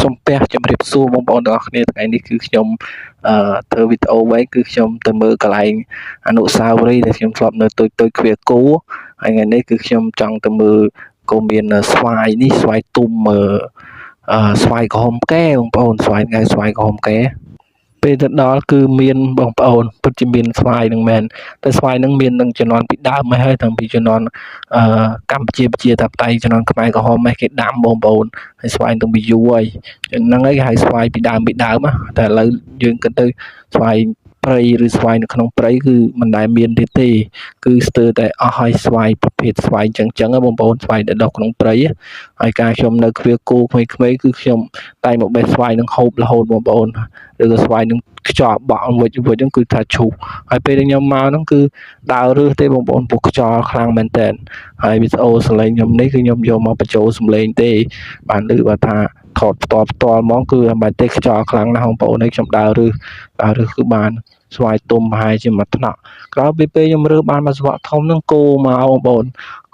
សំពះជំរាបសួរបងប្អូនទាំងអស់គ្នាថ្ងៃនេះគឺខ្ញុំធ្វើវីដេអូវិញគឺខ្ញុំទៅមើលកន្លែងអនុស្សាវរីយ៍ដែលខ្ញុំធ្លាប់នៅទុយគ្វាគោហើយថ្ងៃនេះគឺខ្ញុំចង់ទៅមើលគោមានស្វាយនេះស្វាយទុំស្វាយក្រហមកែបងប្អូនស្វាយក្រហមកែពេលទៅដល់គឺមានបងប្អូនពិតជាមានស្វាយនឹងមែនតែស្វាយនឹងមាននឹងជំនាន់ពីដើមមកហើយតាំងពីជំនាន់កម្ពុជាប្រជាធិបតេយ្យជំនាន់ខ្មែរក្រហមគេដាំបងប្អូនហើយស្វាយតាំងពីយូរហើយហ្នឹងហើយគេហៅស្វាយពីដើមតែឥឡូវយើងគិតទៅស្វាយព្រៃឬស្វាយនៅក្នុងព្រៃគឺមិនដែលមានទេគឺស្ទើរតែអស់ហើយស្វាយប្រភេទស្វាយចឹងបងប្អូនស្វាយដែលដុះក្នុងព្រៃហើយការខ្ញុំនៅគ្វាគោក្មេងៗគឺខ្ញុំតែមកបេះស្វាយនឹងហូបរហូតបងប្អូនឬក៏ស្វាយនឹងខ្យល់បក់វិចហ្នឹងគឺថាឈូសហើយពេលខ្ញុំមកហ្នឹងគឺដើររើសទេបងប្អូនពុះខ្យល់ខ្លាំងមែនតើហើយវីដេអូសម្លេងខ្ញុំនេះគឺខ្ញុំយកមកបញ្ចូលសម្លេងទេបានឮបើថាថតផ្ទាល់ហ្មងគឺមិនទេខ្យល់ខ្លាំងណាស់បងប្អូនហើយខ្ញុំដើររើសគឺបានស្វាយទុំប្រហែលជាមួយថ្នាក់ក្រោយពេលខ្ញុំរើសបានមកស្វាក់ធំហ្នឹងគោមកបងប្អូន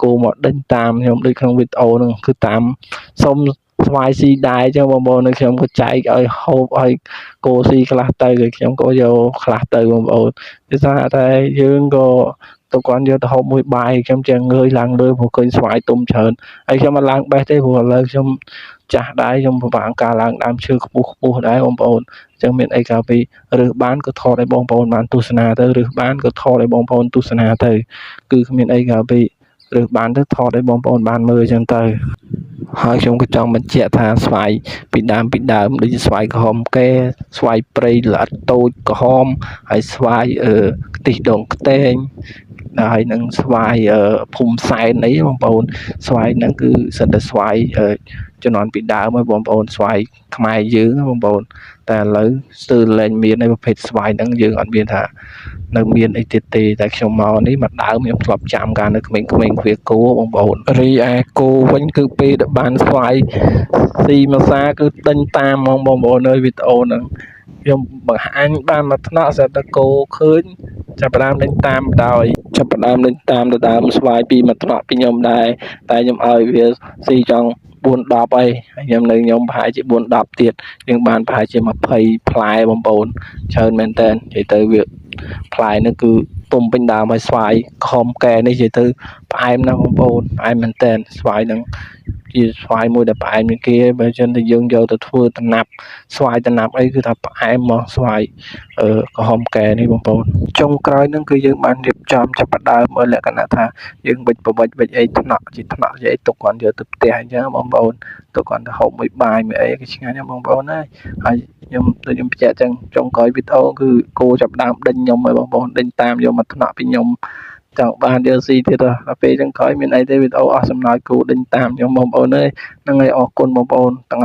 គោមកដេញតាមខ្ញុំដូចក្នុងវីដេអូហ្នឹងគឺតាមសុំស្វាយស៊ីដែរចឹងបងប្អូននៅខ្ញុំក៏ចែកឲ្យហូបឲ្យគោស៊ីខ្លះទៅហើយខ្ញុំក៏យកខ្លះទៅបងប្អូនគឺថាតែយើងក៏ទៅគាត់យកទៅហូបមួយបាយខ្ញុំចឹងងើយឡើងលើព្រោះឃើញស្វាយទុំច្រើនហើយខ្ញុំមិនឡើងបេះទេព្រោះឥឡូវខ្ញុំចាស់ដែរខ្ញុំពិបាកការឡើងដើមឈើខ្ពស់ដែរបងប្អូនអញ្ចឹងមានអីកាលពីរើសបានក៏ថតឲ្យបងប្អូនបានទស្សនាទៅរើសបានក៏ថតឲ្យបងប្អូនទស្សនាទៅគឺគ្មានអីកាលពីរើសបានទៅថតឲ្យបងប្អូនបានមើលអញ្ចឹងទៅហើយខ្ញុំក៏ចង់បញ្ជាក់ថាស្វាយពីដើមដូចជាស្វាយក្រហមកែស្វាយព្រៃល្អិតតូចក្រហមហើយស្វាយខ្ទិះដូងខ្ទែងហើយនឹងស្វាយភូមិសែនអីបងប្អូនស្វាយហ្នឹងគឺសិតតែស្វាយជំនាន់ពីដើមហើយបងប្អូនស្វាយខ្មែរយើងបងប្អូនតែឥឡូវស្ទើរលែងមានឯប្រភេទស្វាយហ្នឹងយើងអត់មានថានៅមានអីទៀតទេតែខ្ញុំមកនេះមកដើមខ្ញុំធ្លាប់ចាំកាលនៅក្មេងៗវាគោបងប្អូនរីឯគោវិញគឺពេលដែលបានស្វាយស៊ីមកសាគឺដេញតាមបងប្អូននៅវីដេអូហ្នឹងខ្ញុំបង្ហាញបានមកថ្នាក់ស្រាប់តែគោឃើញចាប់ផ្ដើមដេញតាមទៅដើមស្វាយពីមកថ្នាក់ពីខ្ញុំដែរតែខ្ញុំឲ្យវាស៊ីចង់4 10ហើយខ្ញុំប្រហែលជា4 10ទៀតយើងបានប្រហែលជា20ផ្លែបងប្អូនច្រើនមែនតើនិយាយទៅវាផ្លែនេះគឺទុំពេញដើមហើយស្វាយខំកែនេះនិយាយទៅផ្អែមណាស់បងប្អូនផ្អែមមែនតើស្វាយហ្នឹងជាស្វាយមួយដែលផ្អែមជាងគេបើមិនតែយើងយកទៅធ្វើតំណាប់ស្វាយតំណាប់អីគឺថាផ្អែមមកស្វាយក្រហមកែនេះបងប្អូនចុងក្រោយហ្នឹងគឺយើងបានរៀបចំចាប់ផ្ដើមឲ្យលក្ខណៈថាយើងវិចអីថ្នាក់ជាអីទុកគាត់យកទៅផ្ទះអញ្ចឹងបងប្អូនទុកគាត់ទៅហូបមួយបាយមួយអីគឺឆ្ងាញ់ណាស់បងប្អូនហើយខ្ញុំបញ្ជាក់ចឹងចុងក្រោយវីដេអូគឺគោចាប់ដើមដេញខ្ញុំហើយបងប្អូនដេញតាមយកមកថ្នាក់ពីខ្ញុំចង់បានយកស៊ីទៀតដល់ពេលចឹងក្រោយមានអីទេវីដេអូអស់សំណើចគោដេញតាមខ្ញុំបងប្អូនហ្នឹងហើយអរគុណបងប្អូនទាំងអស់